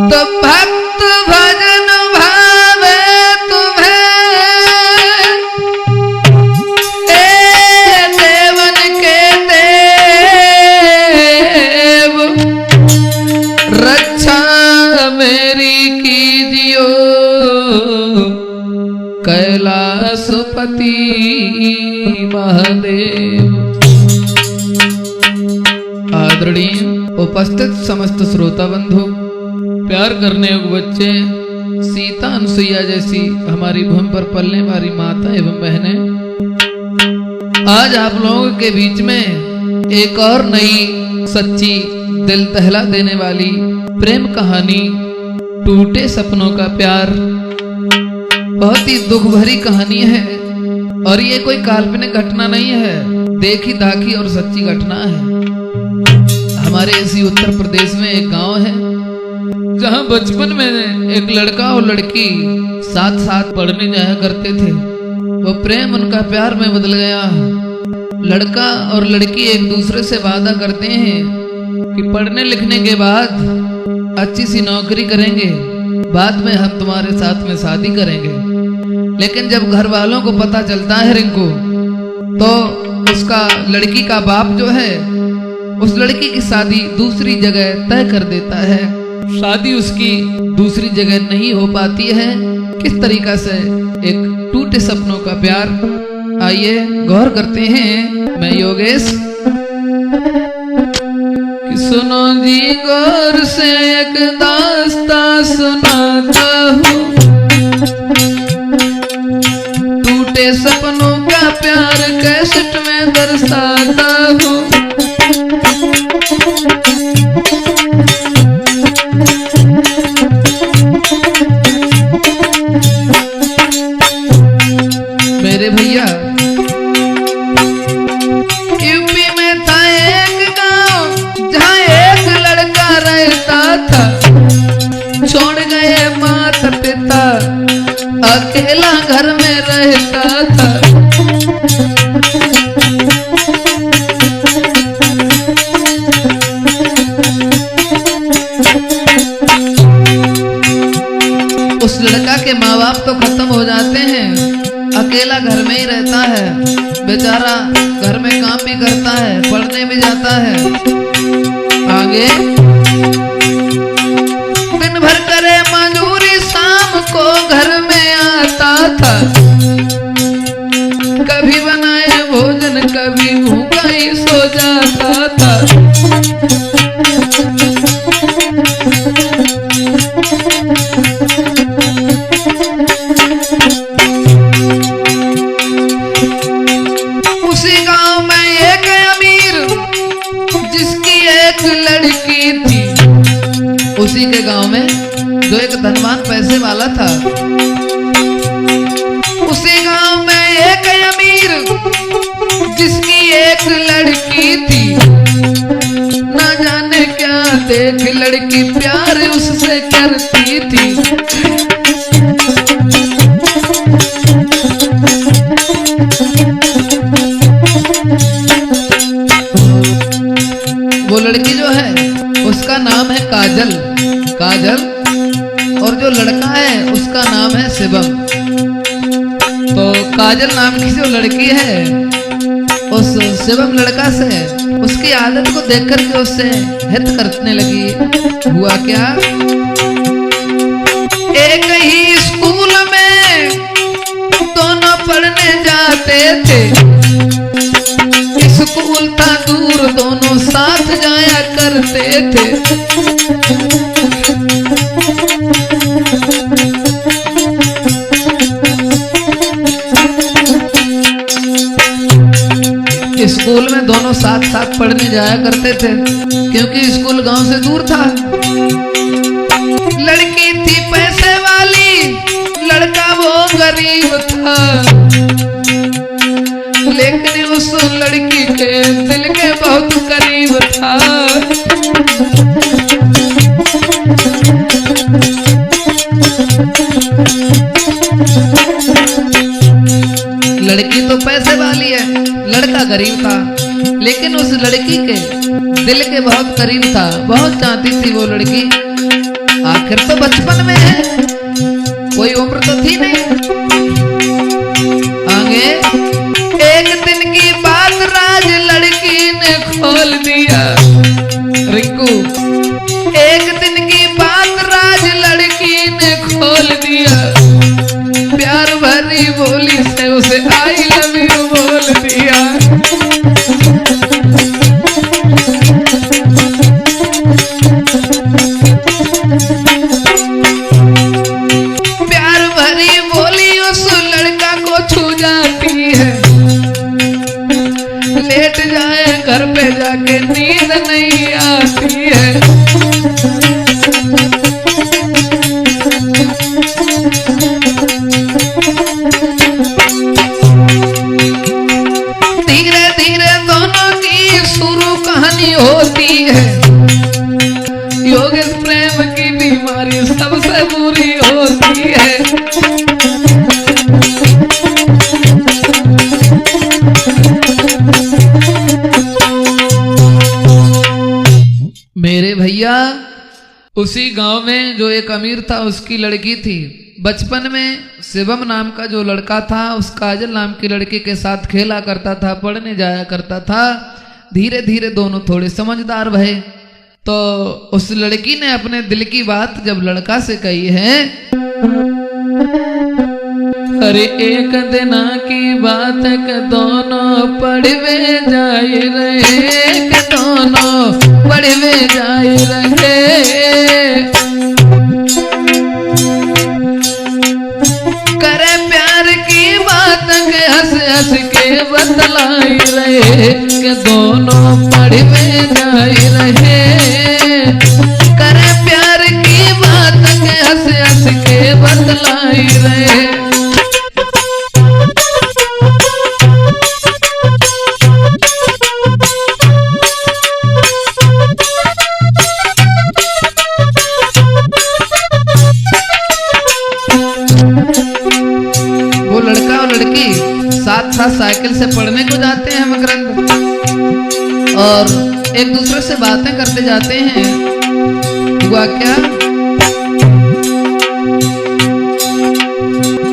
तो भक्त भजन भावे तुम्हें, हे देवन के देव, रक्षा मेरी कीजियो कैलाशपति महादेव। आदरणीय उपस्थित समस्त श्रोता बंधु, प्यार करने योग्य बच्चे, सीता अनुसुईया जैसी हमारी भूमि पर पलने वाली माता एवं बहनें, आज आप लोगों के बीच में एक और नई सच्ची दिल दहला देने वाली प्रेम कहानी, टूटे सपनों का प्यार, बहुत ही दुख भरी कहानी है। और ये कोई काल्पनिक घटना नहीं है, देखी दाखी और सच्ची घटना है। हमारे इसी उत्तर प्रदेश में एक गांव है जहां बचपन में एक लड़का और लड़की साथ साथ पढ़ने जाया करते थे। वो प्रेम उनका प्यार में बदल गया। लड़का और लड़की एक दूसरे से वादा करते हैं कि पढ़ने लिखने के बाद अच्छी सी नौकरी करेंगे, बाद में हम तुम्हारे साथ में शादी करेंगे। लेकिन जब घर वालों को पता चलता है रिंकू, तो उसका लड़की का बाप जो है उस लड़की की शादी दूसरी जगह तय कर देता है। शादी उसकी दूसरी जगह नहीं हो पाती है। किस तरीका से एक टूटे सपनों का प्यार, आइए गौर करते हैं। मैं योगेश, कि सुनो जी गौर से एक दास्ता सुनाता हूँ, टूटे सपनों का प्यार कैसेट में दर्शाता हूँ। मेरे भैया, यूपी में था एक गांव जहां एक लड़का रहता था। छोड़ गए माता पिता, अकेला घर में रहता था। उस लड़का के माँ बाप तो खत्म हो जाते हैं, अकेला घर में ही रहता है। बेचारा घर में काम भी करता है, पढ़ने भी जाता है। आगे दिन भर करे मजदूरी, शाम को घर में आता था। कभी बनाए भोजन, कभी भूखा ही सो जाता था। उसी गांव में एक अमीर जिसकी एक लड़की थी। उसी के गांव में जो एक धनवान पैसे वाला था, उसी गांव में एक अमीर जिसकी एक लड़की थी। ना जाने क्या देख लड़की प्यार उससे करती थी। वो लड़की जो है उसका नाम है काजल, काजल, और जो लड़का है उसका नाम है शिवम। तो काजल नाम की जो लड़की है उस शिवम लड़का से उसकी आदत को देखकर के उससे हित करने लगी। हुआ क्या, एक ही स्कूल में दोनों पढ़ने जाते थे। स्कूल था दूर, दोनों साथ जाया करते थे। स्कूल में दोनों साथ साथ पढ़ने जाया करते थे, क्योंकि स्कूल गांव से दूर था। लड़की थी पैसे वाली, लड़का वो गरीब था। लेकिन उस लड़की के दिल के बहुत करीब था। लड़की तो पैसे वाली है, लड़का गरीब था, लेकिन उस लड़की के दिल के बहुत करीब था, बहुत चाहती थी वो लड़की। आखिर तो बचपन में है, कोई उम्र तो थी नहीं। आगे एक दिन की बात राज लड़की ने खोल दिया। रिंकू, एक दिन की बात राज लड़की ने खोल दिया। प्यार भरी बोली से उसे आई लव यू बोल दिया। प्यार भरी बोली उस लड़का को छू जाती है। लेट जाए घर पे जाके नींद नहीं आती है। होती है योगेश, प्रेम की बीमारी सबसे बुरी होती है। मेरे भैया, उसी गांव में जो एक अमीर था उसकी लड़की थी। बचपन में शिवम नाम का जो लड़का था उस काजल नाम की लड़की के साथ खेला करता था, पढ़ने जाया करता था। धीरे धीरे दोनों थोड़े समझदार भये तो उस लड़की ने अपने दिल की बात जब लड़का से कही है, अरे एक दिन की बात के दोनों पढ़वे जाए रहे, के दोनों पढ़वे जाए रहे। करे प्यार की बात के हंस हंस के बतलाई रहे, के दोनों पढ़वे जाए रहे। करे प्यार की बात के हंस हंस के बतलाई रहे। वो लड़का और लड़की साथ साथ साइकिल से पढ़ने को जाते हैं मकरंद, और एक दूसरे से बातें करते जाते हैं। हुआ क्या,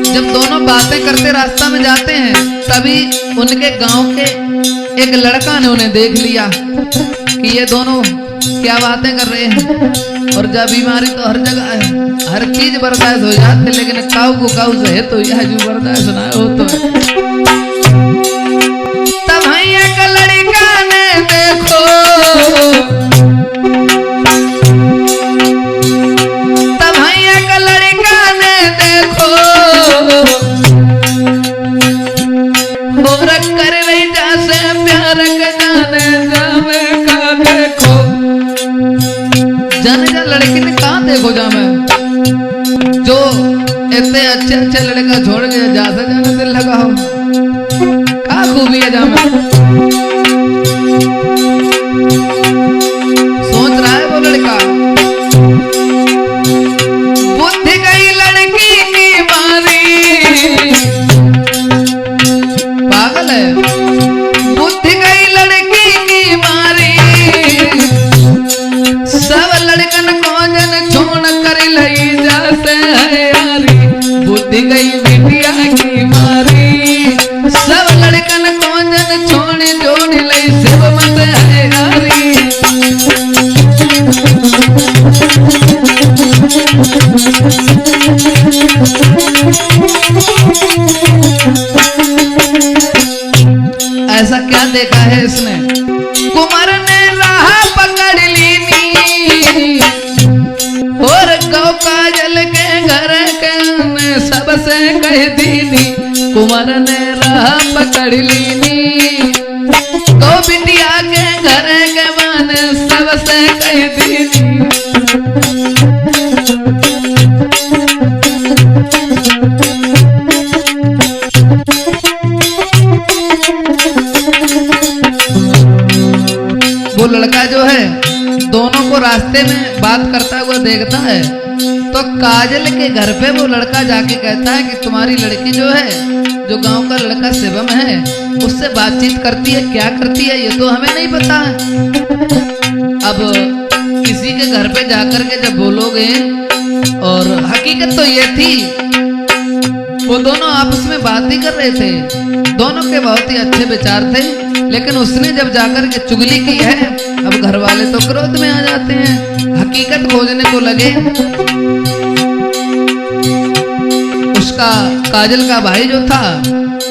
जब दोनों बातें करते रास्ता में जाते हैं तभी उनके गांव के एक लड़का ने उन्हें देख लिया कि ये दोनों क्या बातें कर रहे हैं। और जब बीमारी तो हर जगह है, हर चीज बर्दाश्त हो जाती है, लेकिन काऊ को काऊ से तो यह जो बर्दाश्त ना हो तो तब एक लड़का ने देखो, तब एक लड़का ने देखो और कर रही जैसे प्यार के जाने जावे का देखो। जाने जा लड़की ने कहा देखो जा मैं, जो इतने अच्छे अच्छे लड़का छोड़ गया जा से जाने दिल लगा हो, क्या खूबी है जा मैं। सोच रहा है वो लड़का, बुद्धि गई लड़की की मारी, पागल है, बुद्धि गई लड़की की मारी। सब लड़कन को जन छोड़ कर लई जाते है यारी, बुद्धि गई बिटिया की मारी। सब लड़कन को जन छोड़ जोड़ लई शिव मत है यारी। ऐसा क्या देखा है इसने, कुमार ने राह पकड़ ली और गौ काजल के घर के सबसे कह दीनी। कुमार ने राह पकड़ ली गौ बिटिया के घर के मान सबसे कह दीनी। वो लड़का जो है दोनों को रास्ते में बात करता हुआ देखता है तो काजल के घर पे वो लड़का जाके कहता है कि तुम्हारी लड़की जो है, जो गांव का लड़का शिवम है, उससे बातचीत करती है, क्या करती है ये तो हमें नहीं पता है। अब किसी के घर पे जाकर के जब बोलोगे, और हकीकत तो ये थी वो दोनों आपस में बात ही कर रहे थे, दोनों के बहुत ही अच्छे विचार थे, लेकिन उसने जब जाकर के चुगली की है, अब घर वाले तो क्रोध में आ जाते हैं, हकीकत खोजने को लगे। उसका काजल का भाई जो था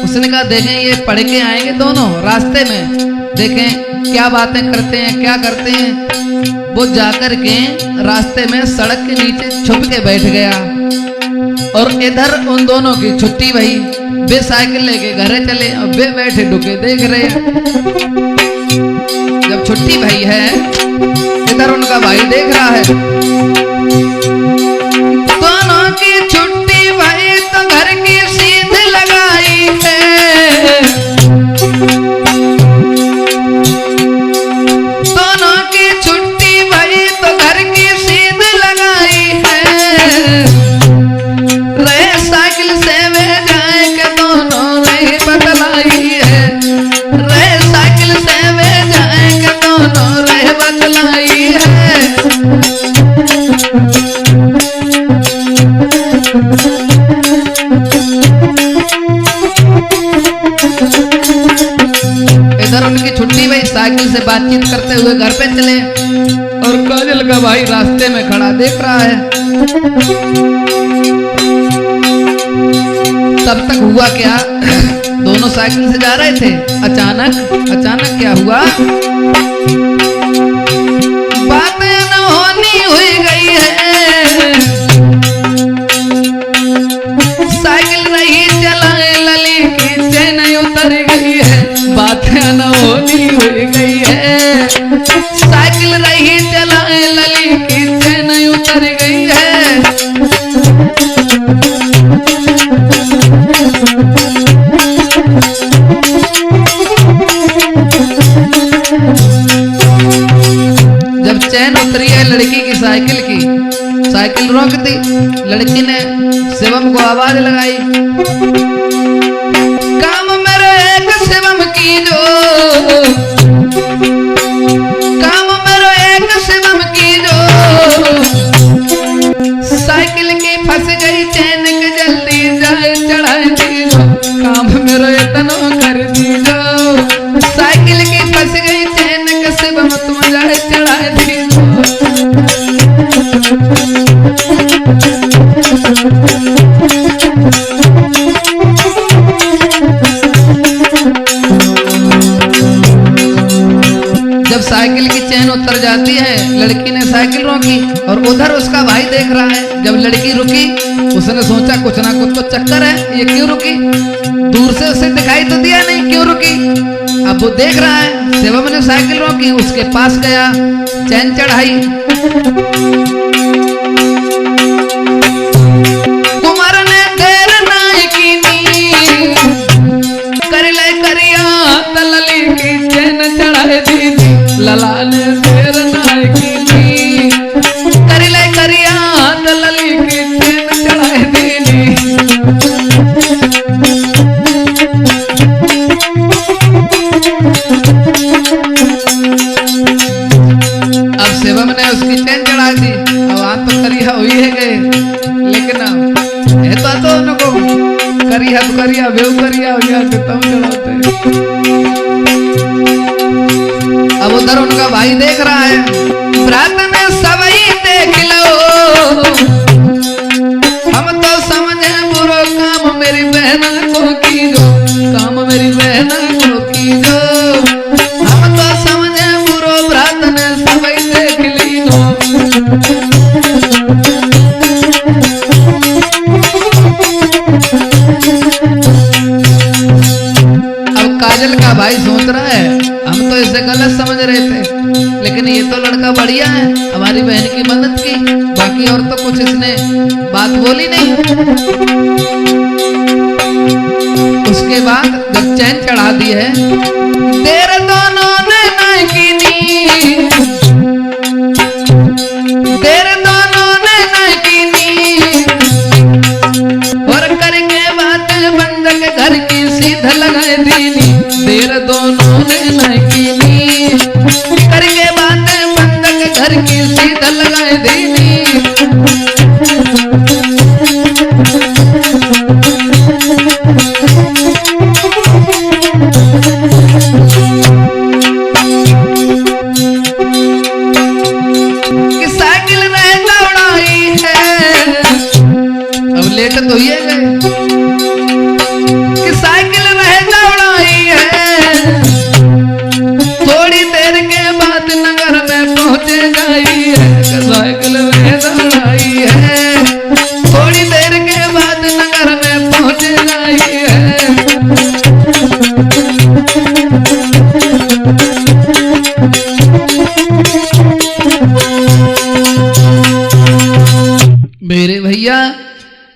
उसने कहा देखें ये पढ़ के आएंगे दोनों रास्ते में, देखें क्या बातें करते हैं क्या करते हैं। वो जाकर के रास्ते में सड़क के नीचे छुप के बैठ गया और इधर उन दोनों की छुट्टी भई, वे साइकिल लेके घरे चले और वे बैठे डुके देख रहे। जब छुट्टी भई है इधर उनका भाई देख रहा है, दोनों की छुट्टी भई तो घर की सीध लगाई है, दोनों की छुट्टी भई तो घर की सीध लगाई है। रे साइकिल से वे जाए के दोनों रे बदलाई है, रे साइकिल से वे जाए के दोनों रे बदलाई है। इधर उनकी छुट्टी भाई साइकिल से बातचीत करते हुए घर पे चले और काजल का भाई रास्ते में खड़ा देख रहा है। तब तक हुआ क्या, दोनों साइकिल से जा रहे थे, अचानक क्या हुआ, बातें न होनी हुई गई है, साइकिल रही चलाए लली की चैन उतर गई है, बातें न होनी हुई गई है, साइकिल रही चलाए लली की चैन उतर गई है। जब चैन उतरी है लड़की की साइकिल की, साइकिल रोक दी, लड़की ने शिवम को आवाज लगाई, काम मेरे एक शिवम की जो, काम मेरे एक शिवम की जो, साइकिल की फंस गई चैन के जल्दी जाए चढ़ाए दीजो, काम मेरे इतना कर दीजो, साइकिल की फंस गई चैन के शिवम तुम जाए चढ़ाए दीजो। जब साइकिल की चैन उतर जाती है, लड़की ने साइकिल रोकी और उधर उसका भाई देख रहा है। जब लड़की रुकी उसने सोचा कुछ ना कुछ तो चक्कर है, ये क्यों रुकी, दूर से उसे दिखाई तो दिया नहीं क्यों रुकी। अब वो देख रहा है शिवम ने साइकिल रोकी, उसके पास गया, चैन चढ़ाई, कुमार ने देर नाई की कर ले करिया तलली की चैन चढ़ाई दी, लला ने देर नाई की कर ले करिया तलली की चैन चढ़ाई दी। अब शिवम ने उसकी चैन चढ़ा दी, अब आप तो करिया हुई है गए, लेकिन ये तो उनको करिया तो करिया बेव करिया हुआ तो तब चढ़ाते। अब उधर उनका भाई देख रहा है, रात में सवई देख लो, हम तो समझे बुरो काम मेरी बहना को कीजो, काम मेरी बहना को कीजो, हम तो समझे बुरो रात में सवई देख लीजो। अब काजल का भाई सोच रहा है हम तो इसे गलत समझ रहे थे, लेकिन ये तो लड़का बढ़िया है, हमारी बहन की मदद की, बाकी और तो कुछ इसने बात बोली नहीं। उसके बाद जब चैन चढ़ा दी है, तेरे दोनों ने नाई की नी, तेरे दोनों ने नाई की नी, और करके बातें बंद के घर की सीध लगाए दीनी, तेरे दोनों ने नाई की नी, करके बातें बंद के घर की सीध लेट तो ये गए कि साइकिल रहे दौड़ाई है, थोड़ी देर के बाद नगर में पहुंचे गई है। साइकिल रहे दौड़ाई है, थोड़ी देर के बाद नगर में पहुंचे गई है। मेरे भैया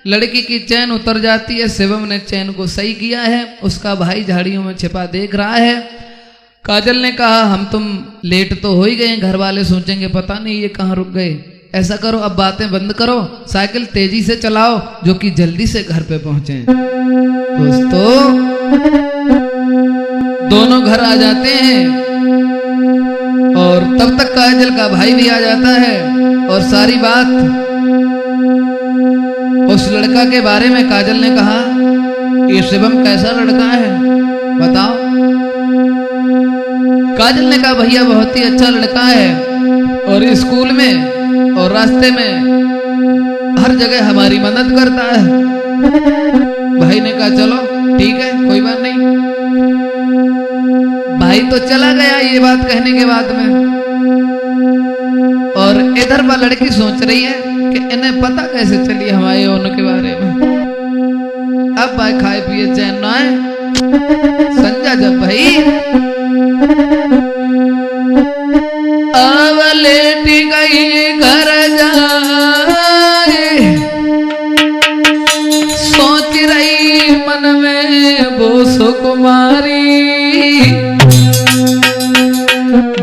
लड़की की चैन उतर जाती है। शिवम ने चैन को सही किया है, उसका भाई झाड़ियों में छिपा देख रहा है। काजल ने कहा हम तुम लेट तो हो ही गए, घर वाले सोचेंगे पता नहीं ये कहाँ रुक गए। ऐसा करो अब बातें बंद करो, साइकिल तेजी से चलाओ जो कि जल्दी से घर पे पहुंचे। दोस्तों दोनों घर आ जाते हैं और तब तक काजल का भाई भी आ जाता है और सारी बात उस लड़का के बारे में काजल ने कहा ये शिवम कैसा लड़का है बताओ। काजल ने कहा भैया बहुत ही अच्छा लड़का है और स्कूल में और रास्ते में हर जगह हमारी मदद करता है। भाई ने कहा चलो ठीक है कोई बात नहीं। भाई तो चला गया ये बात कहने के बाद में, और इधर वह लड़की सोच रही है कि इन्हें पता कैसे चली हमारे उनके बारे में। अब भाई खाए पिए चैन ना आए, संजा जब भाई अब लेटी गई घर जाए, सोच रही मन में वो सुकुमारी,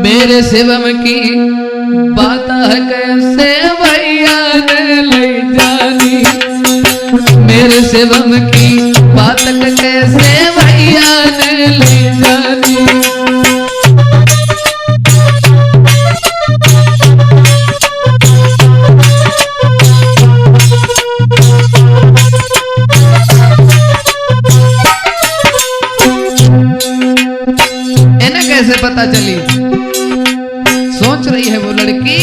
मेरे शिवम की बात है कैसे भैया ने ले जानी, मेरे शिवम की बात कैसे भैया ने ले जानी। इन्हें कैसे पता चली, सोच रही है वो लड़की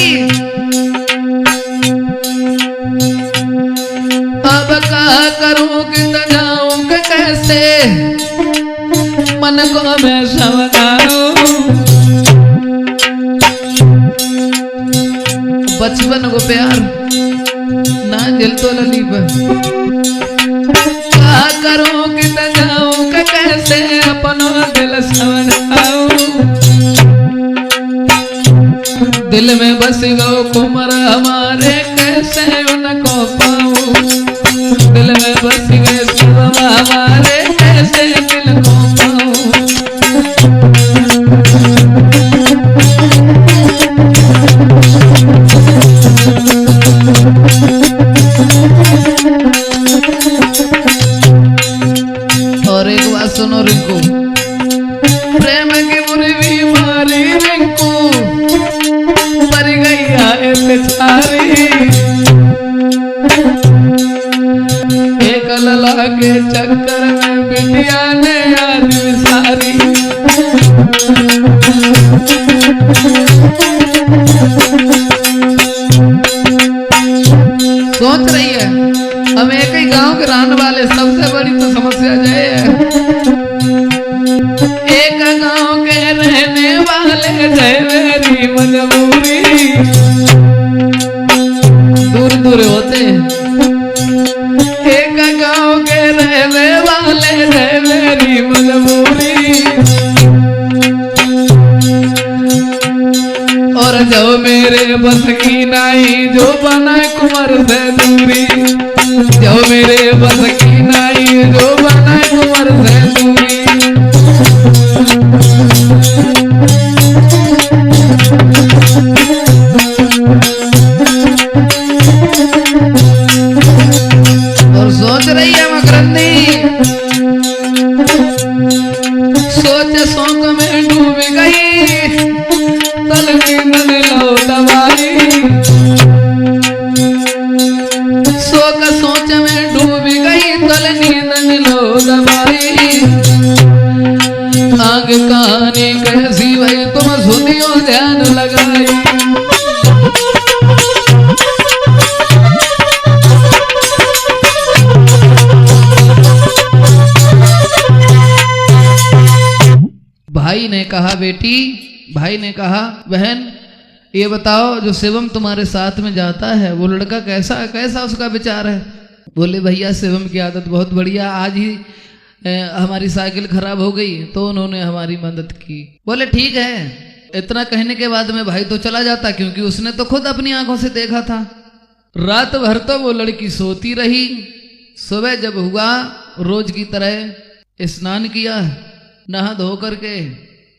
अब क्या करूं कि जाऊं कैसे, मन को मैं समझाऊं। बचपन को प्यार ना जल तो लली पर, क्या करूं कि जाऊं कैसे, अपनो दिल समझाऊं। दिल में बस गो कुमर हमारे कैसे उनको पाऊं, दिल में बस गए शिवम हमारे कैसे दिल को पाऊं। और एक बात सुनो रिंकू, प्रेम की बुरी बीमारी रिंकू मर गई है बेचारी, एक लला के चक्कर में बिटिया ने याद सारी। सोच रही है हम एक ही गांव के रहने वाले, सबसे बड़ी तो समस्या ये है एक गांव के रहने वाले जय मेरी मजबूरी, दूर दूर होते एक गांव के रहने वाले जय मेरी मजबूरी। और जो मेरे बस की नाई जो बना कुंवर से दूरी, जो मेरे बस की नाई जो बना कुंवर से दूरी। और सोच रही है मकरंदी, सोच सोच में डूब गई, तल नींद लो दवाई, सोच में डूब गई, तल नींद लो दवाई। आग कहानी कैसी भाई तुम सुनियो ध्यान लगाई। भाई ने कहा, बेटी, भाई ने कहा, बहन ये बताओ जो शिवम तुम्हारे साथ में जाता है वो लड़का कैसा कैसा उसका विचार है? बोले भैया शिवम की आदत बहुत बढ़िया, आज ही हमारी साइकिल खराब हो गई तो उन्होंने हमारी मदद की। बोले ठीक है। इतना कहने के बाद में भाई तो चला जाता, क्योंकि उसने तो खुद अपनी आंखों से देखा था। रात भर तो वो लड़की सोती रही। सुबह जब हुआ रोज की तरह स्नान किया, नहा धो करके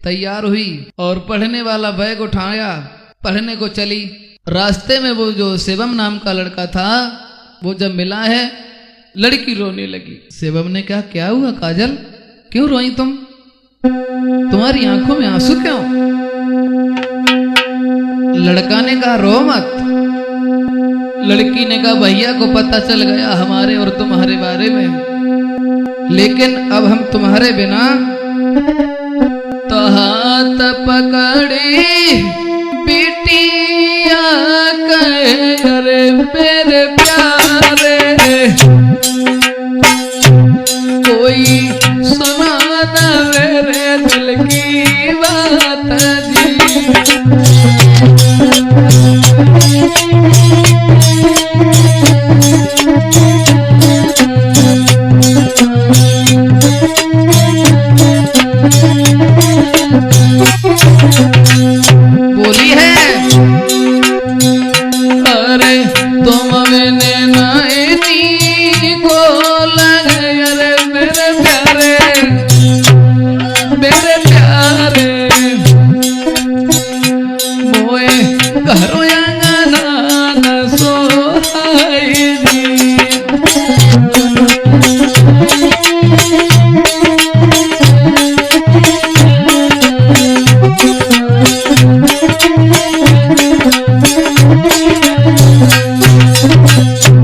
तैयार हुई और पढ़ने वाला बैग उठाया, पढ़ने को चली। रास्ते में वो जो शिवम नाम का लड़का था वो जब मिला है, लड़की रोने लगी। शिवम ने कहा, क्या हुआ काजल, क्यों रोई तुम? तुम्हारी आंखों में आंसू क्यों? लड़का ने कहा, रो मत। लड़की ने कहा, भैया को पता चल गया हमारे और तुम्हारे बारे में, लेकिन अब हम तुम्हारे बिना तो हाथ पकड़ी बिटिया करे मेरे प्यारे, कोई सुना ना मेरे दिल की बात जी। बोली है, अरे तुम मैंने नानी को लगे, अरे मेरे प्यारे मेरे प्यारे, मोए घरों अंगना न सोहाई जी।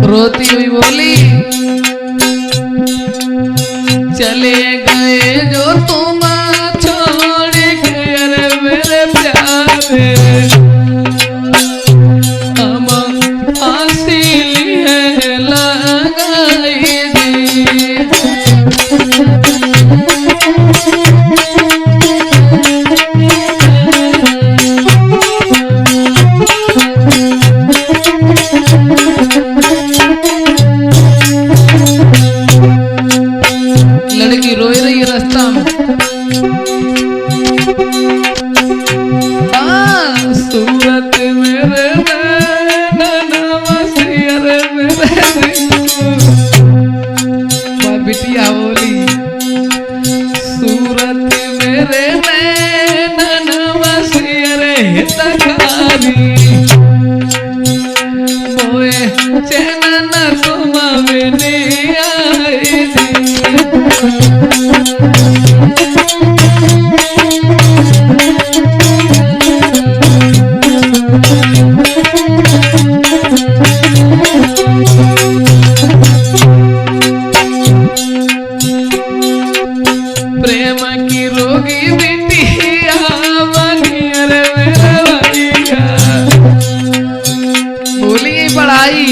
रोती हुई बोली, चले गए जो तुम छोड़ के, अरे मेरे प्यारे, हम फांसी लिए लगाई दी। लड़की रोई रही है रास्ता में। सूरत मेरे बिटिया बोली, सूरत मेरे नैनन बसियरे तकारी, मोए चैनन तुम बिनी आई प्रेम की रोगी बिटिया बनी, अरे मेरा भैया। बोली पढ़ाई,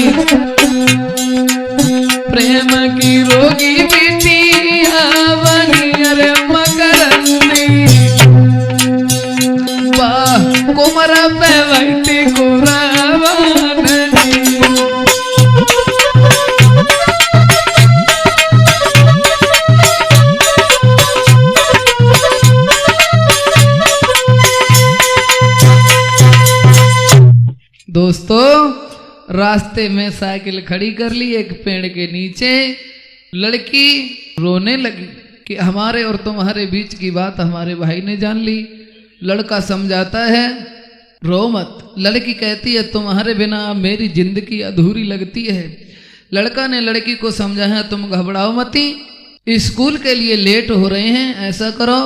प्रेम की रोगी बिटिया बनी, अरे मकरंदी, वाह कुमर पे बैठी कुराबान जी। दोस्तों, रास्ते में साइकिल खड़ी कर ली एक पेड़ के नीचे। लड़की रोने लगी कि हमारे और तुम्हारे बीच की बात हमारे भाई ने जान ली। लड़का समझाता है, रो मत। लड़की कहती है, तुम्हारे बिना मेरी जिंदगी अधूरी लगती है। लड़का ने लड़की को समझाया, तुम घबराओ मती, स्कूल के लिए लेट हो रहे हैं, ऐसा करो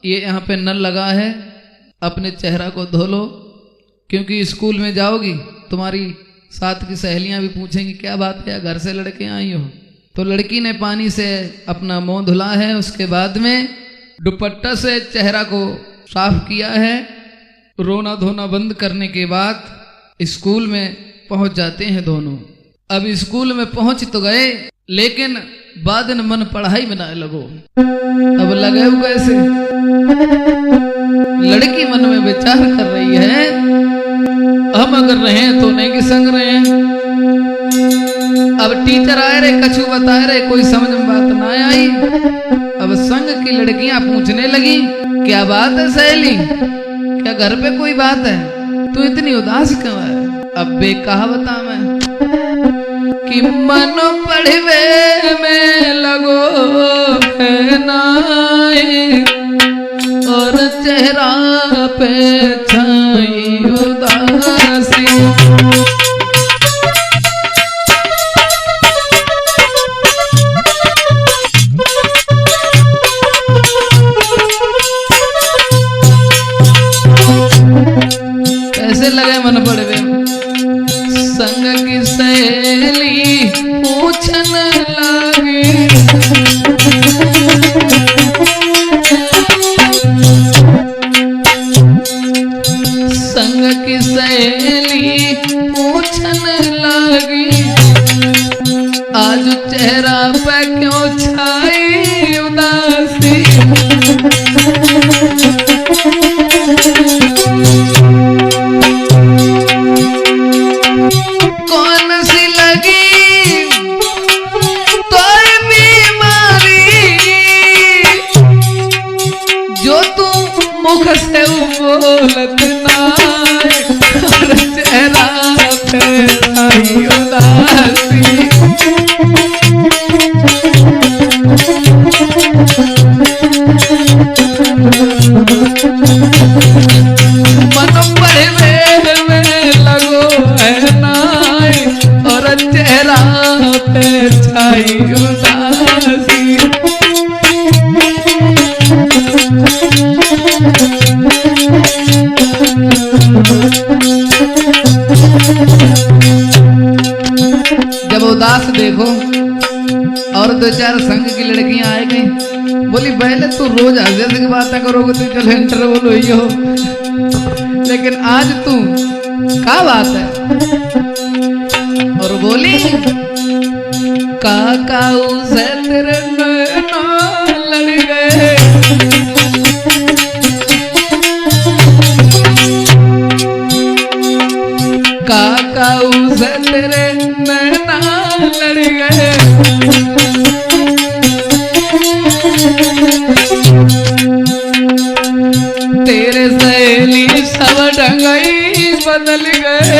ये यहाँ पे नल लगा है, अपने चेहरा को धो लो, क्योंकि स्कूल में जाओगी तुम्हारी साथ की सहेलियां भी पूछेंगी क्या बात है, घर से लड़के आई हो। तो लड़की ने पानी से अपना मुंह धुला है, उसके बाद में दुपट्टा से चेहरा को साफ किया है। रोना धोना बंद करने के बाद स्कूल में पहुंच जाते हैं दोनों। अब स्कूल में पहुंच तो गए, लेकिन बाद में मन पढ़ाई में ना लगो। अब लगे हो कैसे? लड़की मन में विचार कर रही है, हम अगर रहे तो नहीं कि संग रहे। अब टीचर आए रहे, कछु बताए रहे, कोई समझ में बात ना आई। अब संग की लड़कियां पूछने लगी, क्या बात है सहेली, क्या घर पे कोई बात है, तू इतनी उदास क्यों है? अब बे कहा बता मैं कि मन पढ़वे में लगो है नाई, और चेहरा पे छाई उदासी। कैसे लगे मन पड़वे? संग की सहेली पूछन लगी, संग की सहेली पूछन लगी, आज चेहरा पे क्यों छाई उदासी। कौन सी लगी तो बीमारी, जो तू मुख से बोलत ना, और चेहरा पे छाई उदासी। मन पढ़वे में लगो है नाई, और चेहरा पे छाई उदासी। जब उदास देखो और दो चार संग की लड़कियां आए गई, बोली पहले तू रोज हंसे की बातें करोगे तो चलो इंटरवल हुई हो, लेकिन आज तू क्या बात है? और बोली काका उसे तेरे नैना लड़ गए, काका उसे तेरे नैना लड़ गए, तेरे सहेली सब ढंगई बदल गए।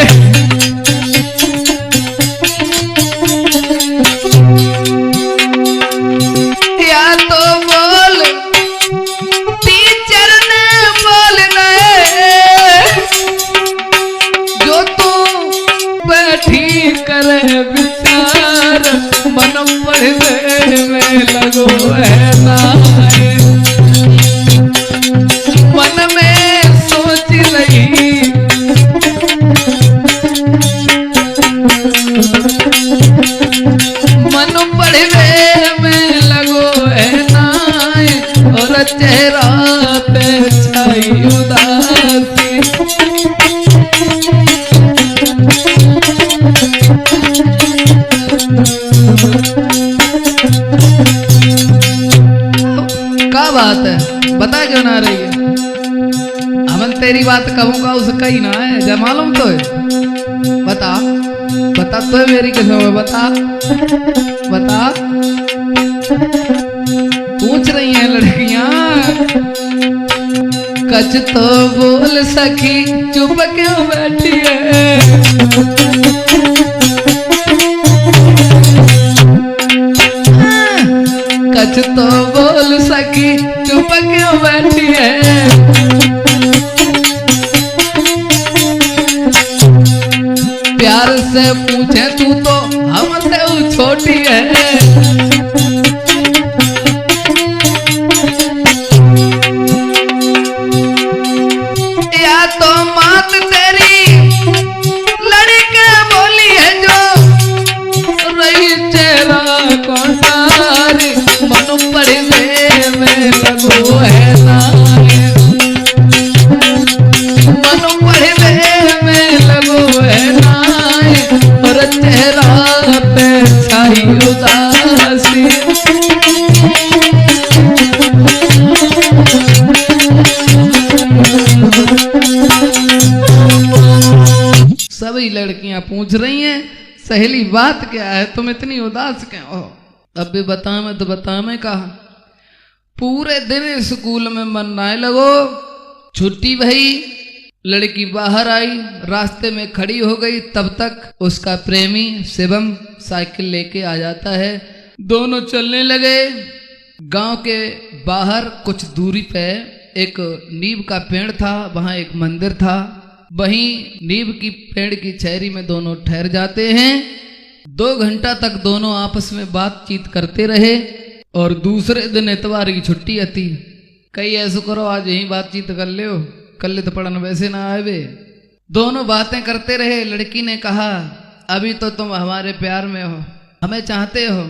या तो बोल टीचर ने बोलना है, जो तू बैठी करे विचार, मन पढ़वे में लगो है नाई, मन में सोच रही मन पढ़वे में लगो है नाई, और चेहरा पे छाई उदासी। क्या बात है, बता क्यों ना रही है? हमन तेरी बात कहूँगा उसका ही ना है, जब मालूम तो है। बता बता तो है मेरी कसम है, बता बता। पूछ रही हैं लड़कियां, कच तो बोल सखी चुप क्यों बैठी है, कच तो बोल सखी चुप क्यों बैठी है। प्यार से पूछे तू तो हमसे छोटी है, या तो मात तेरी लड़के बोली है जो रही चेहरा कोठारी, मन पढ़वे में लगो है नाई, मन पढ़वे में लगो है नाई, और चेहरा पे छाई उदासी। सहेली बात क्या है, तुम इतनी उदास क्यों हो? अब भी बता मैं तो बता मैं कहा। पूरे दिन स्कूल में मनने लगो, छुट्टी भई, लड़की बाहर आई, रास्ते में खड़ी हो गई, तब तक उसका प्रेमी शिवम साइकिल लेके आ जाता है। दोनों चलने लगे। गांव के बाहर कुछ दूरी पे एक नीम का पेड़ था, वहां एक मंदिर था। वहीं नीम की पेड़ की छायरी में दोनों ठहर जाते हैं। 2 घंटा तक दोनों आपस में बातचीत करते रहे और दूसरे दिन इतवार की छुट्टी आती। कई ऐसा करो आज यही बातचीत कर लियो, कल तो पढ़न वैसे ना आवे। दोनों बातें करते रहे। लड़की ने कहा, अभी तो तुम हमारे प्यार में हो, हमें चाहते हो,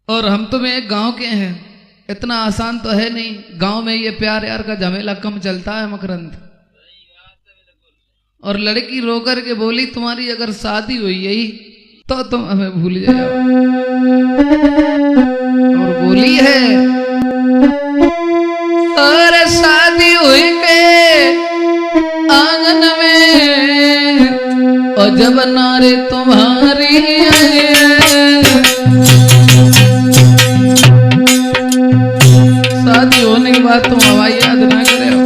और हम तुम्हें एक गांव के हैं। इतना आसान तो है नहीं, गांव में ये प्यार यार का झमेला कम चलता है मकरंद। और लड़की रोकर के बोली, तुम्हारी अगर शादी हुई यही तो तुम हमें भूल जाओ। और बोली है, और शादी हुई के आंगन में, और जब नारे तुम्हारी शादी होने के बाद तुम हवाई याद ना करे हो।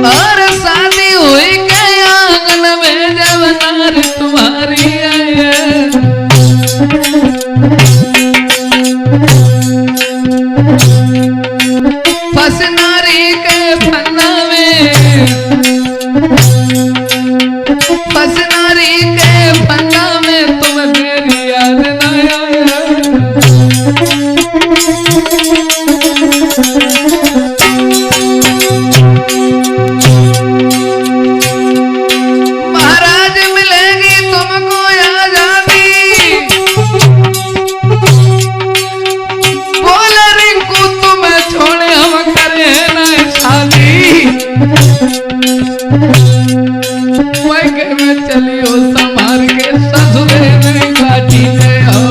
और शादी हुई के आंगन में, जब नारे तुम्हारी फस नारी के फन्ना में, फस नारी के फन्ना में, तुम मेरी याद ना आया। महाराज मिलेगी तुमको आजादी, बोल रिंकू तुम्हें छोड़े हम करे ना शादी। मैके में चलियो संभार के ससुरे में घाटी में हो,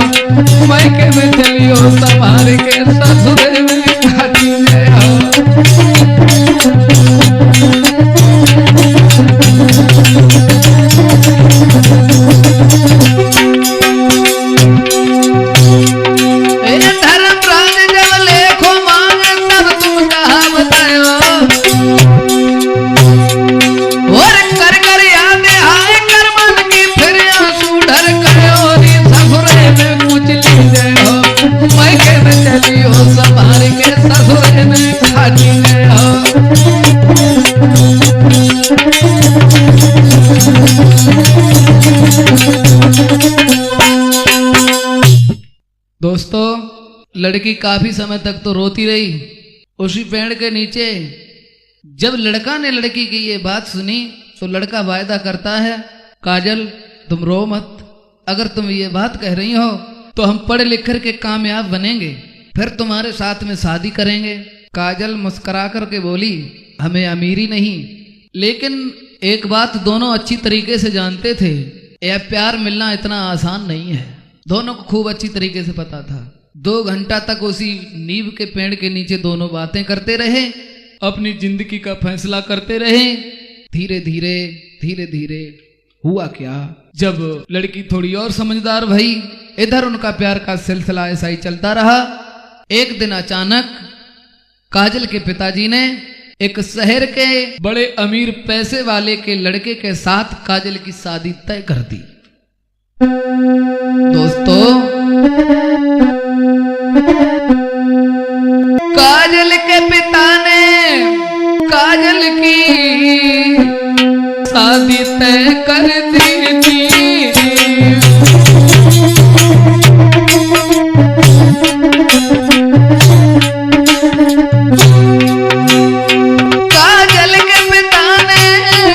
मैके में चलियो संभार के ससुरे में घाटी में हो। धर्मराज जब लेखो मांग तब तुम कहा बतायो, और कर कर याद आए कर मन की, फिर आंसू ढर करो ससुरे में कुछ लीजिए हो। मैके में चलियो संभार के ससुरे में घाटी में हो। दोस्तों, लड़की काफी समय तक तो रोती रही उसी पेड़ के नीचे। जब लड़का ने लड़की की ये बात सुनी तो लड़का वायदा करता है, काजल तुम रो मत, अगर तुम ये बात कह रही हो तो हम पढ़ लिख कर के कामयाब बनेंगे, फिर तुम्हारे साथ में शादी करेंगे। काजल मुस्कुरा करके बोली, हमें अमीरी नहीं, लेकिन एक बात दोनों अच्छी तरीके से जानते थे, यह प्यार मिलना इतना आसान नहीं है। दोनों को खूब अच्छी तरीके से पता था। 2 घंटा तक उसी नीम के पेड़ के नीचे दोनों बातें करते रहे, अपनी जिंदगी का फैसला करते रहे। धीरे धीरे धीरे धीरे हुआ क्या, जब लड़की थोड़ी और समझदार भई, इधर उनका प्यार का सिलसिला ऐसा ही चलता रहा। एक दिन अचानक काजल के पिताजी ने एक शहर के बड़े अमीर पैसे वाले के लड़के के साथ काजल की शादी तय कर दी। दोस्तों, काजल के पिता ने काजल की शादी तय कर दी थी। काजल के पिता ने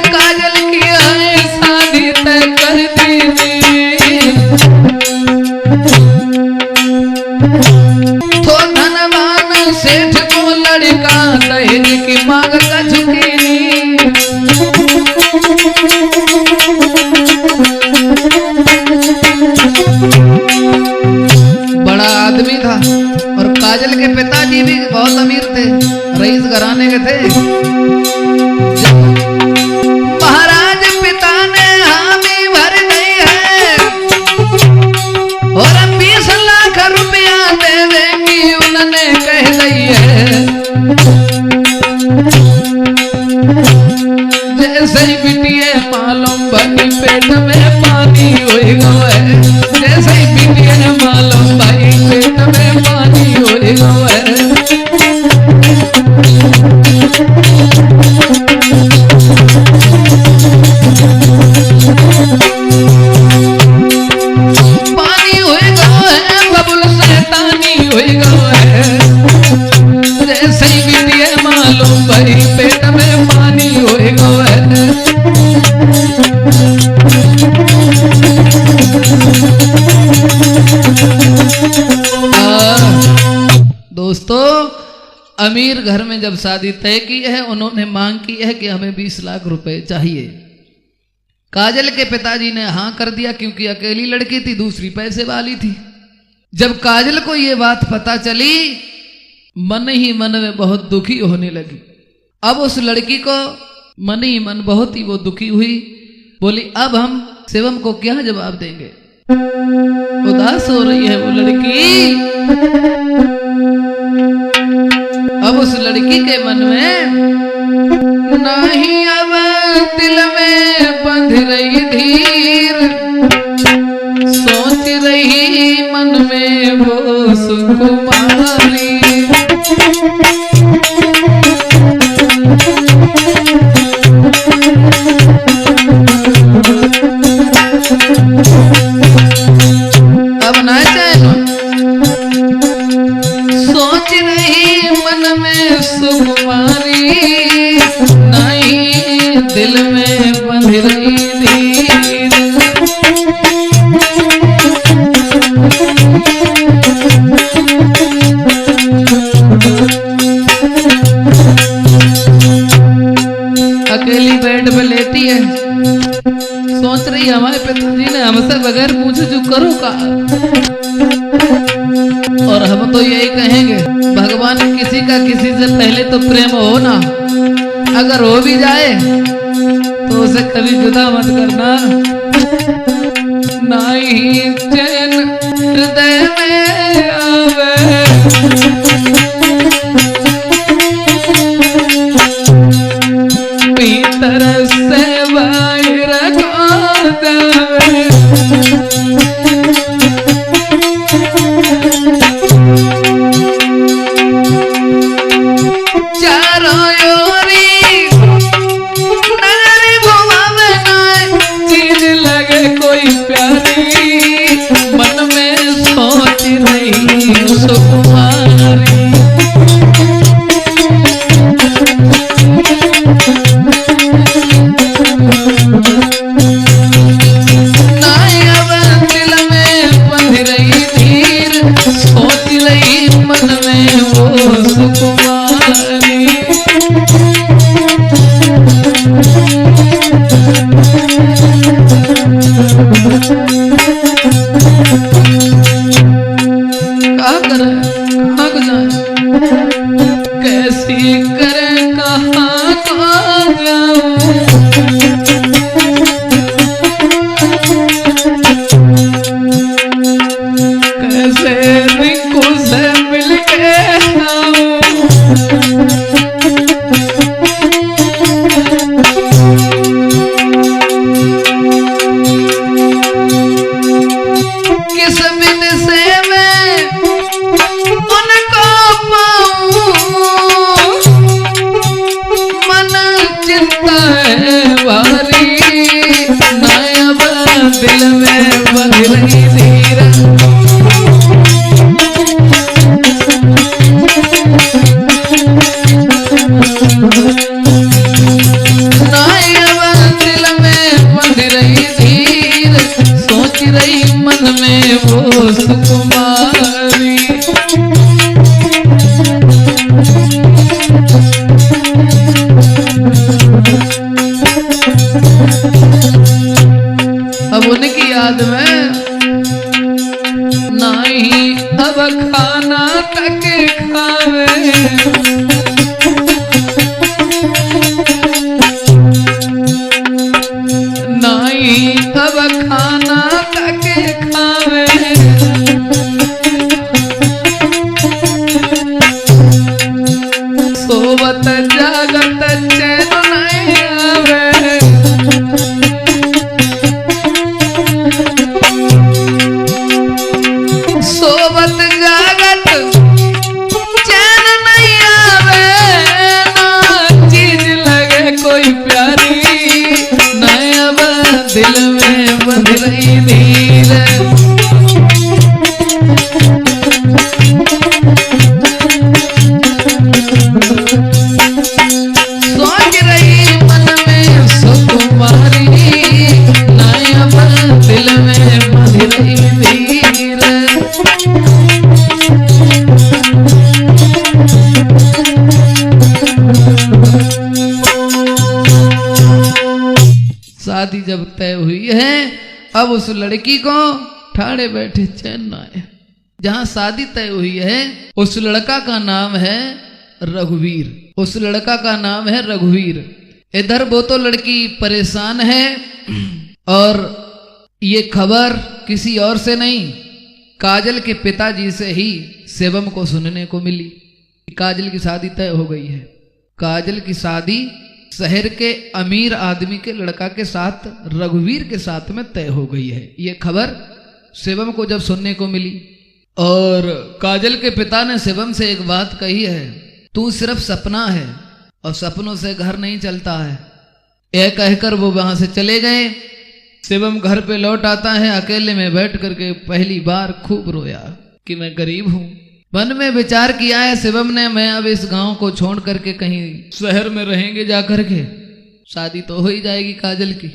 काजल की शादी तय कर दी थी। तो धनवान सेठ को लड़का दहेज की मांग का झुकी। दोस्तों, अमीर घर में जब शादी तय की है, उन्होंने मांग की है कि हमें 20 लाख रुपए चाहिए। काजल के पिताजी ने हाँ कर दिया, क्योंकि अकेली लड़की थी, दूसरी पैसे वाली थी। जब काजल को ये बात पता चली, मन ही मन में बहुत दुखी होने लगी। अब उस लड़की को मन ही मन बहुत ही वो दुखी हुई। बोली, अब हम शिवम को क्या जवाब देंगे? उदास हो रही है वो लड़की। अब उस लड़की के मन में नहीं अब दिल में बंध रही धीर, सोच रही मन में वो सुकुमारी। अब ना चैन सोच रही मन में सुकुमारी, नहीं दिल में बंध रही धीर। अकेली बेड पे लेटी है, सोच रही है हमारे पिताजी ने हमसे बगैर पूछे जो करो का। और हम तो यही कहेंगे, भगवान किसी का किसी से पहले तो प्रेम हो ना, अगर हो भी जाए तो उसे कभी जुदा मत करना। नहीं चैन हृदय में आवे, भीतर से बाहर को दे। चारों ओरी नजर घुमावे ना, चीज लगे कोई प्यारी, मन में सोच रही सुकुमारी। मन में वो सुकुमारी। क्या करे, कहाँ को जाए, कैसी करे, कहाँ को जाऊं। कैसे रिंकू से मिलके आऊं। किस बिन से मैं उनको पाऊं, मन चिंता है भारी, नायब दिल में बंध रही धीर। दिल में बंध रही धीर, सोच रही मन में वो सुकुमारी। अब उनकी याद में नहीं अब खाना तक खावे, नहीं अब खाना तक खावे। सोवत जागत चैन नहीं आवे, सोवत जागत चैन नहीं आवे, ना चीज लगे कोई प्यारी, नया दिल में बंध रही धीर। सोच रही मन में सुकुमारी, तय हुई है, अब उस लड़की को ठाड़े बैठे चैन न आए। जहां शादी तय हुई है उस लड़का का नाम है रघुवीर, उस लड़का का नाम है रघुवीर। इधर वो तो लड़की परेशान है और ये खबर किसी और से नहीं, काजल के पिताजी से ही शिवम को सुनने को मिली। काजल की शादी तय हो गई है। काजल की शादी शहर के अमीर आदमी के लड़का के साथ, रघुवीर के साथ में तय हो गई है। ये खबर शिवम को जब सुनने को मिली और काजल के पिता ने शिवम से एक बात कही है, तू सिर्फ सपना है और सपनों से घर नहीं चलता है। यह कहकर वो वहां से चले गए। शिवम घर पे लौट आता है, अकेले में बैठ करके पहली बार खूब रोया कि मैं गरीब हूं। मन में विचार किया है शिवम ने, मैं अब इस गांव को छोड़ करके कहीं शहर में रहेंगे जाकर के, शादी तो हो ही जाएगी काजल की।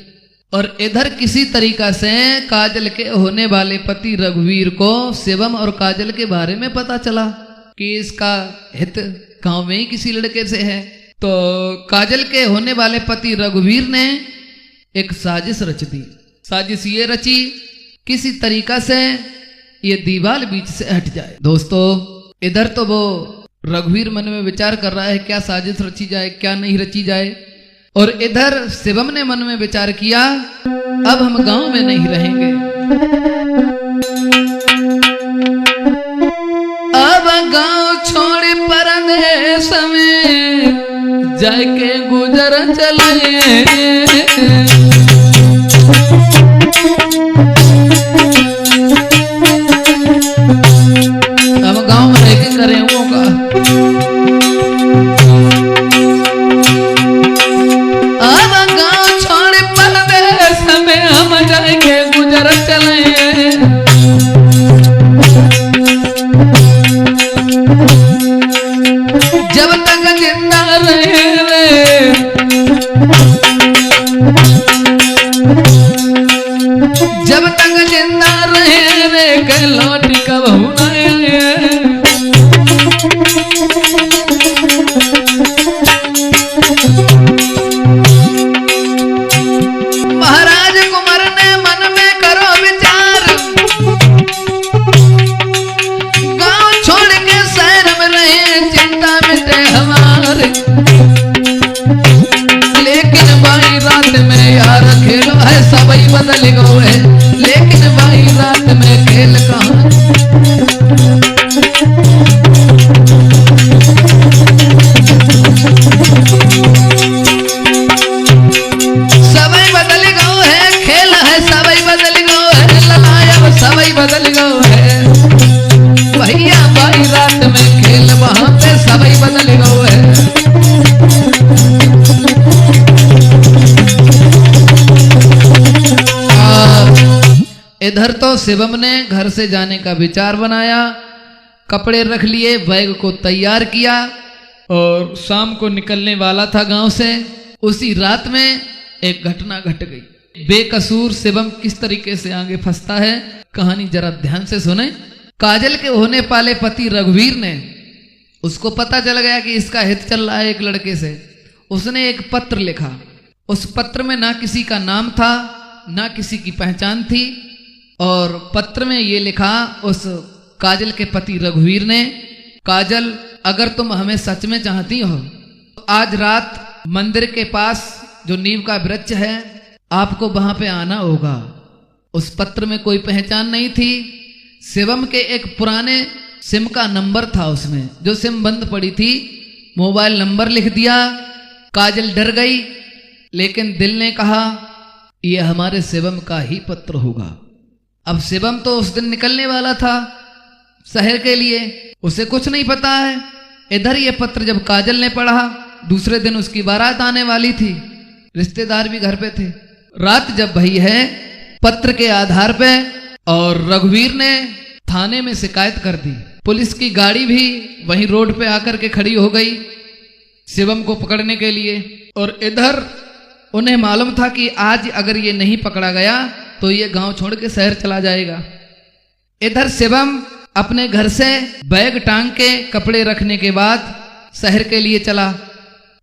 और इधर किसी तरीका से काजल के होने वाले पति रघुवीर को शिवम और काजल के बारे में पता चला कि इसका हित गांव में ही किसी लड़के से है। तो काजल के होने वाले पति रघुवीर ने एक साजिश रच दी। साजिश ये रची, किसी तरीका से ये दीवार बीच से हट जाए। दोस्तों, इधर तो वो रघुवीर मन में विचार कर रहा है क्या साजिश रची जाए, क्या नहीं रची जाए। और इधर शिवम ने मन में विचार किया, अब हम गांव में नहीं रहेंगे, अब गांव छोड़ परदेश में जाके गुजर चले। अब गांव में रह के करें होगा। अब गांव छोड़ परदेश में हम जाएंगे गुजर चले। जब तक जिंदा रहे, जब तक जिंदा रहे के लौट कब होना है। महाराज कुंवर ने मन में करो विचार, गांव छोड़ के शहर में रहे चिंता मिटे हमारे। लेकिन भाई रात में यार खेल है सबई बदल गए, लेकिन भाई रात में खेल कहाँ। सबई बदल गो है, खेल है सबई बदल गो है, ललायब सबई बदल गो है। भैया भाई रात में खेल वहां पे सबई बदल गो है। इधर तो शिवम ने घर से जाने का विचार बनाया, कपड़े रख लिए, बैग को तैयार किया और शाम को निकलने वाला था गांव से। उसी रात में एक घटना घट गई। बेकसूर शिवम किस तरीके से आगे फंसता है, कहानी जरा ध्यान से सुने। काजल के होने वाले पति रघुवीर ने, उसको पता चल गया कि इसका हित चल रहा है एक लड़के से। उसने एक पत्र लिखा। उस पत्र में ना किसी का नाम था, ना किसी की पहचान थी। और पत्र में ये लिखा उस काजल के पति रघुवीर ने, काजल अगर तुम हमें सच में चाहती हो तो आज रात मंदिर के पास जो नीम का वृक्ष है आपको वहां पे आना होगा। उस पत्र में कोई पहचान नहीं थी। शिवम के एक पुराने सिम का नंबर था उसमें, जो सिम बंद पड़ी थी, मोबाइल नंबर लिख दिया। काजल डर गई, लेकिन दिल ने कहा यह हमारे शिवम का ही पत्र होगा। अब शिवम तो उस दिन निकलने वाला था शहर के लिए, उसे कुछ नहीं पता है। इधर ये पत्र जब काजल ने पढ़ा, दूसरे दिन उसकी बारात आने वाली थी, रिश्तेदार भी घर पे थे। रात जब भई है पत्र के आधार पे, और रघुवीर ने थाने में शिकायत कर दी। पुलिस की गाड़ी भी वहीं रोड पे आकर के खड़ी हो गई शिवम को पकड़ने के लिए। और इधर उन्हें मालूम था कि आज अगर ये नहीं पकड़ा गया तो ये गांव छोड़ के शहर चला जाएगा। इधर शिवम अपने घर से बैग टांग के कपड़े रखने के बाद शहर के लिए चला।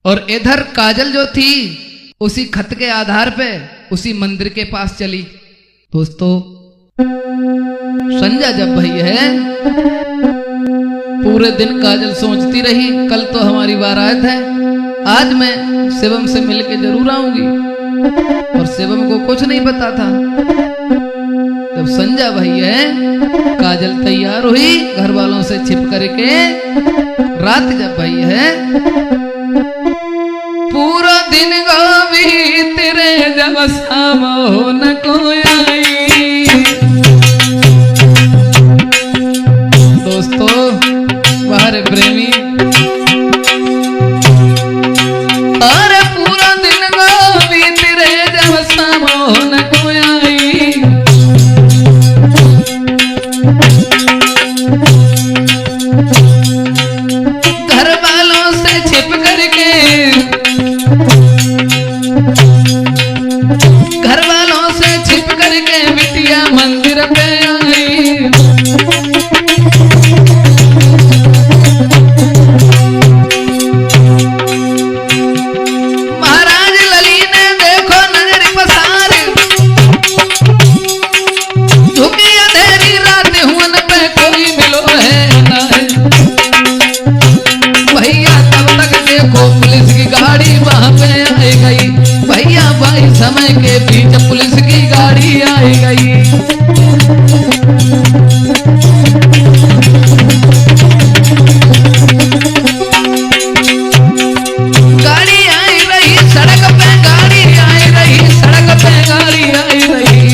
और इधर काजल जो थी उसी खत के आधार पे उसी मंदिर के पास चली। दोस्तों, संध्या जब भई है, पूरे दिन काजल सोचती रही कल तो हमारी बारात है, आज मैं शिवम से मिलके जरूर आऊंगी। और शिवम को कुछ नहीं पता था। जब संध्या भई है, काजल तैयार हुई घर वालों से छिप करके। रात जब भई है, पूरा दिन गावी तेरे जब शाम हो न कोई आई। दोस्तों, बाहर प्रेमी, अरे पूरा दिन गावी तेरे जब शाम हो न कोई आई। घर वालों से छिप करके, घर वालों से छिप करके बिटिया मंदिर पे आई। महाराज लली ने देखो नजर पसार, झुकी अंधेरी रात हुन पे कोई मिलो है ना। भैया तब तक देखो पुलिस की गाड़ी वहां पे आई गई। भैया भाई समय के बीच पुलिस की गाड़ी आई गई। गाड़ी आई रही सड़क पे, गाड़ी आई रही सड़क पे, गाड़ी आई रही।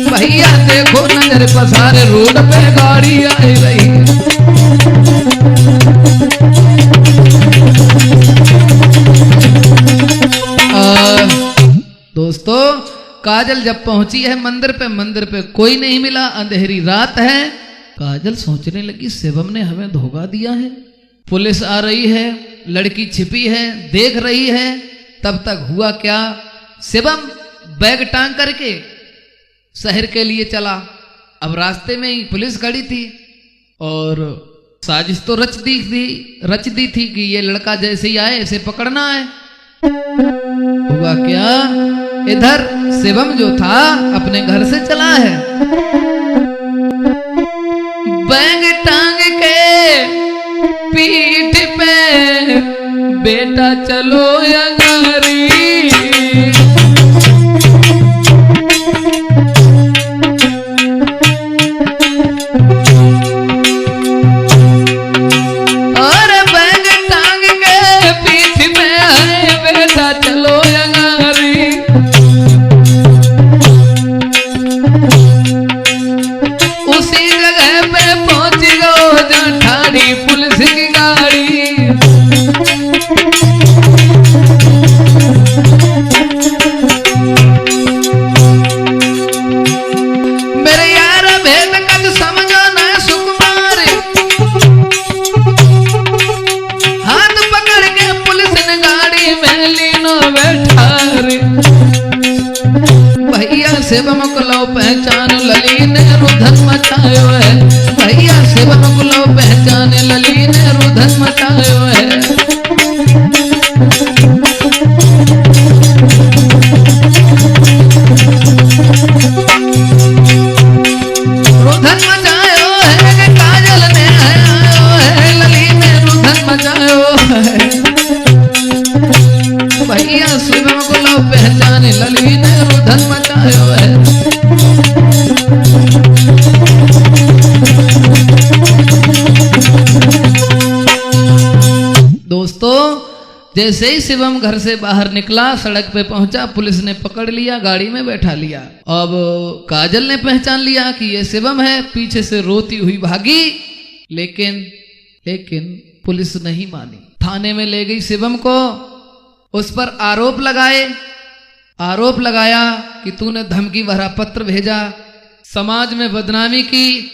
भैया देखो नजर पसारे रोड पे गाड़ी आई रही। दोस्तों, काजल जब पहुंची है मंदिर पे कोई नहीं मिला, अंधेरी रात है। काजल सोचने लगी शिवम ने हमें धोखा दिया है। पुलिस आ रही है, लड़की छिपी है, देख रही है। तब तक हुआ क्या, शिवम बैग टांग करके शहर के लिए चला। अब रास्ते में ही पुलिस खड़ी थी और साजिश तो रच दी थी कि ये लड़का जैसे ही आए इसे पकड़ना है। हुआ क्या, इधर शिवम जो था अपने घर से चला है, बैग टांग के पीठ पे, बेटा चलो अंगारी। और बैग टांग के पीठ पे आए, बेटा चलो अंगारी। उसी जगह पे पहुंच गो जहाँ ठाड़ी पुलिस की गाड़ी। मेरे यार भेद कद समझो ना सुकुमार, हाथ पकड़ के पुलिस ने गाड़ी में लीनो बैठा रे। भैया शिवम को लो पहचान, लली ने रुधन मचायो है। भैया शिवम को लो पहचान, लली ने रुधन मचायो है। रुधन मचायो है कि काजल ने आयो है, लली ने रुधन मचायो है। भैया शिवम को लो पहचान, लली ने रुधन मचायो है। दोस्तों, जैसे ही शिवम घर से बाहर निकला, सड़क पे पहुंचा, पुलिस ने पकड़ लिया, गाड़ी में बैठा लिया। अब काजल ने पहचान लिया कि ये शिवम है, पीछे से रोती हुई भागी। लेकिन पुलिस नहीं मानी, थाने में ले गई शिवम को। उस पर आरोप लगाया कि तूने धमकी भरा पत्र भेजा, समाज में बदनामी की,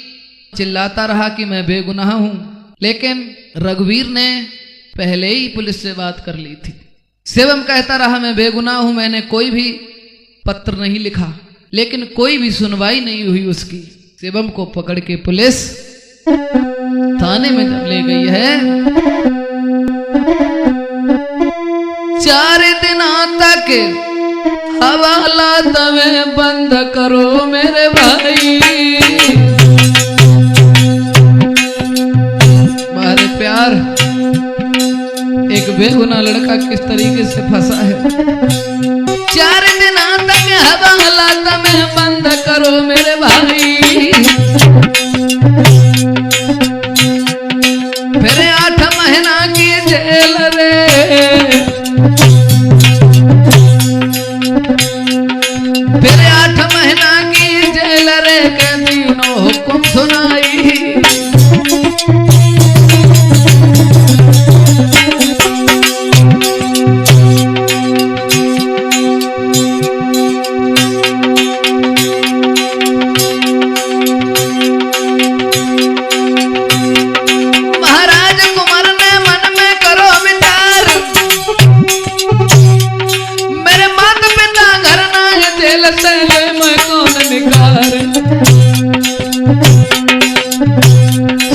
चिल्लाता रहा कि मैं बेगुनाह हूं। लेकिन रघुवीर ने पहले ही पुलिस से बात कर ली थी। शिवम कहता रहा मैं बेगुनाह हूं, मैंने कोई भी पत्र नहीं लिखा। लेकिन कोई भी सुनवाई नहीं हुई उसकी। शिवम को पकड़ के पुलिस थाने में जब ले गई है, 4 दिनों तक हवाला तुम्हें बंद करो मेरे भाई। हमारे प्यार एक बेगुनाह लड़का किस तरीके से फंसा है। 4 दिन तक हवाला तुम्हें बंद करो मेरे भाई। फिर 8 महीना की जेल रे। फिर 8 महीना की जेल रे के तीनों हुक्म सुनाई।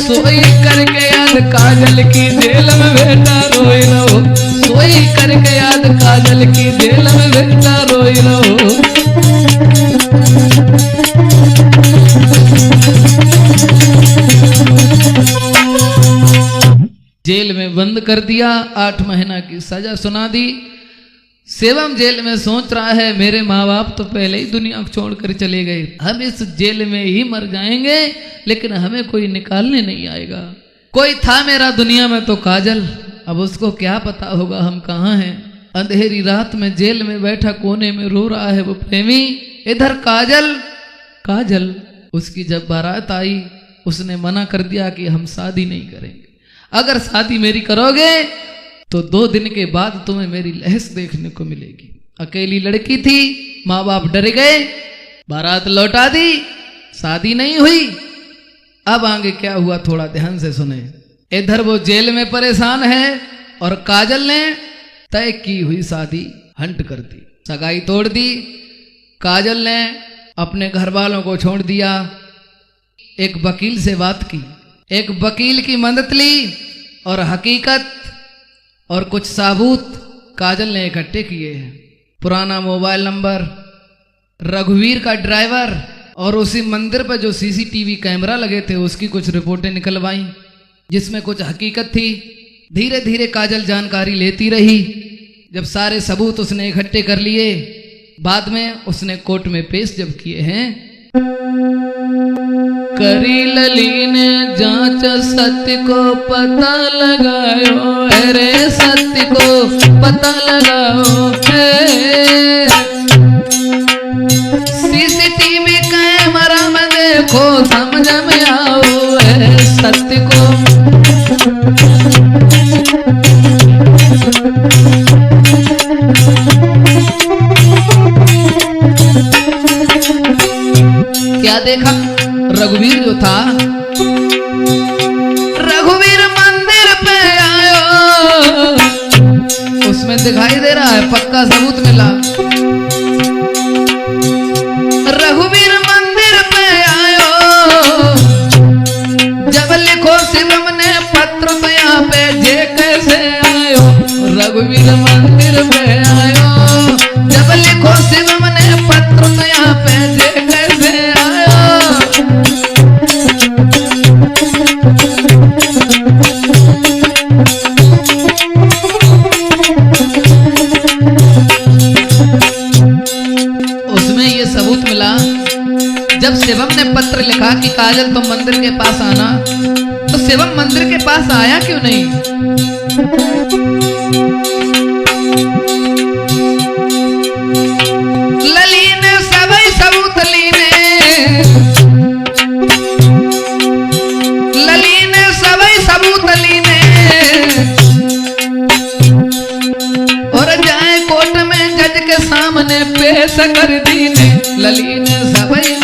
सोई करके याद काजल की जेल में बेटा रोई रहो। सोई करके याद काजल की जेल में बेटा रोई रहो। जेल में बंद कर दिया, 8 महीना की सजा सुना दी। सेवम जेल में सोच रहा है मेरे माँ बाप तो पहले ही दुनिया को छोड़कर चले गए, हम इस जेल में ही मर जाएंगे, लेकिन हमें कोई निकालने नहीं आएगा। कोई था मेरा दुनिया में तो काजल, अब उसको क्या पता होगा हम कहाँ हैं। अंधेरी रात में जेल में बैठा कोने में रो रहा है वो प्रेमी। इधर काजल काजल उसकी जब बारात आई उसने मना कर दिया कि हम शादी नहीं करेंगे। अगर शादी मेरी करोगे तो 2 दिन के बाद तुम्हें मेरी लहस देखने को मिलेगी। अकेली लड़की थी, माँ बाप डर गए, बारात लौटा दी, शादी नहीं हुई। अब आगे क्या हुआ थोड़ा ध्यान से सुने। इधर वो जेल में परेशान है और काजल ने तय की हुई शादी हंट कर दी, सगाई तोड़ दी। काजल ने अपने घर वालों को छोड़ दिया। एक वकील से बात की, एक वकील की मदद ली और हकीकत और कुछ सबूत काजल ने इकट्ठे किए हैं। पुराना मोबाइल नंबर, रघुवीर का ड्राइवर और उसी मंदिर पर जो सीसीटीवी कैमरा लगे थे उसकी कुछ रिपोर्टें निकलवाई जिसमें कुछ हकीकत थी। धीरे धीरे काजल जानकारी लेती रही। जब सारे सबूत उसने इकट्ठे कर लिए, बाद में उसने कोर्ट में पेश जब किए हैं। करी लली ने जांच सत्य को पता लगायो, अरे सत्य को पता लगाओ है। सीसीटीवी कैमरा में देखो समझ में आओ है सत्य को। क्या देखा? रघुवीर जो था, रघुवीर मंदिर पे आयो, उसमें दिखाई दे रहा है, पक्का सबूत मिला। रघुवीर मंदिर पे आयो, जब लिखो शिवम ने पत्र तो यहाँ पे जे कैसे आयो। रघुवीर मंदिर पे आयो, जब लिखो शिवम ने पत्र तो यहाँ पे जे कैसे आयो। जब शिवम ने पत्र लिखा कि काजल तुम मंदिर के पास आना, तो शिवम मंदिर के पास आया क्यों नहीं? लली ने सबई सबूत लीने, लली ने सबई सबूत लीने और जाए कोर्ट में जज के सामने पेश कर दीने। लली ने सबई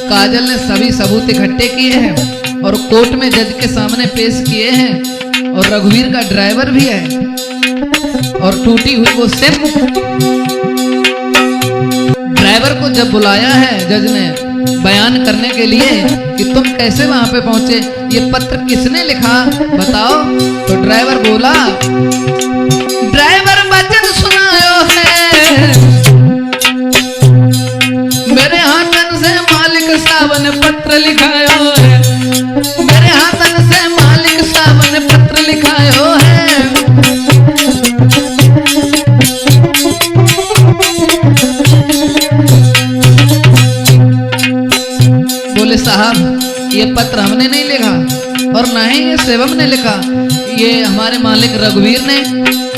काजल ने सभी सबूत इकट्ठे किए हैं और कोर्ट में जज के सामने पेश किए हैं। और रघुवीर का ड्राइवर भी है और टूटी हुई वो सिम। ड्राइवर को जब बुलाया है जज ने बयान करने के लिए कि तुम कैसे वहां पे पहुंचे, ये पत्र किसने लिखा बताओ। तो ड्राइवर बोला, ड्राइवर वचन सुनायो है, मेरे हाथन से मालिक साहब ने पत्र लिखायो है, मेरे हाथन से मालिक साहब ने पत्र लिखायो है। बोले साहब ये पत्र हमने नहीं लिखा और ना ही ये सेवम ने लिखा, ये हमारे मालिक रघुवीर ने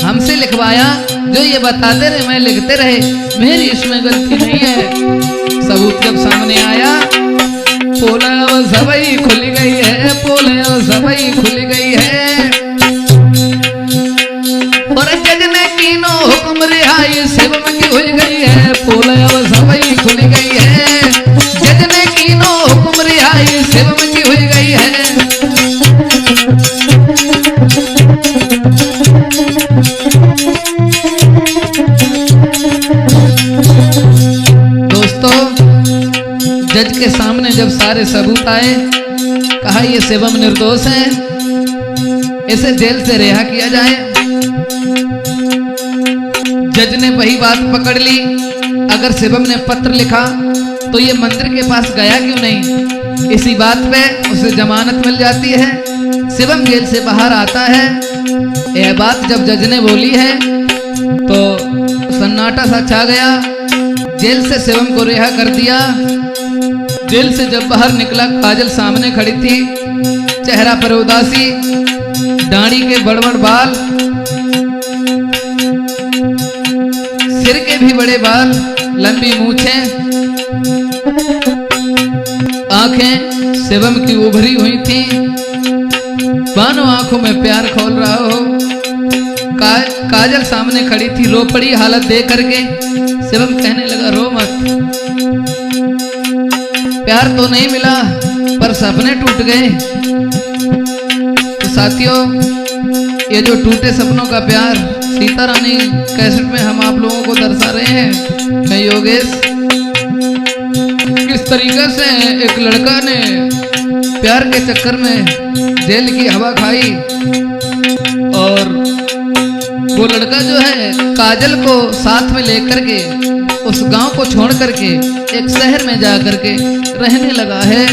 हमसे लिखवाया, जो ये बताते रहे मैं लिखते रहे, मेरी इसमें गलती नहीं है। सबूत जब सामने आया, पोला सबई खुल गई है, पोला सबई खुल गई है। और जज ने कीनो हुक्म रिहाई सेवम की हुई गई है, पोला सबई खुल गई है। जज ने कीनो हुक्म रिहाई सेवम की हुई गई है। दोस्तों, जज के सामने जब सारे सबूत आए, कहा ये सेवम निर्दोष है, इसे जेल से रिहा किया जाए। जज ने वही बात पकड़ ली, अगर शिवम ने पत्र लिखा तो ये मंत्री के पास गया क्यों नहीं, इसी बात पे उसे जमानत मिल जाती है। शिवम जेल से बाहर आता है। यह बात जब जज ने बोली है तो सन्नाटा सा छा गया। जेल से शिवम को रिहा कर दिया। जेल से जब बाहर निकला, काजल सामने खड़ी थी, चेहरा पर उदासी, दाढ़ी के बड़बड़ बाल, सिर के भी बड़े बाल, लंबी मूछें, आंखें शिवम की उभरी हुई थी, मानो आंखों में प्यार खोल रहा हो। काजल सामने खड़ी थी, रो पड़ी हालत देख करके। शिवम कहने लगा, रो मत, प्यार तो नहीं मिला पर सपने टूट गए। तो साथियों, ये जो टूटे सपनों का प्यार सीता रानी कैसेट में हम आप लोगों को दर्शा रहे हैं। मैं योगेश, किस तरीके से एक लड़का ने प्यार के चक्कर में जेल की हवा खाई और वो लड़का जो है काजल को साथ में लेकर के उस गांव को छोड़ करके एक शहर में जा करके रहने लगा है।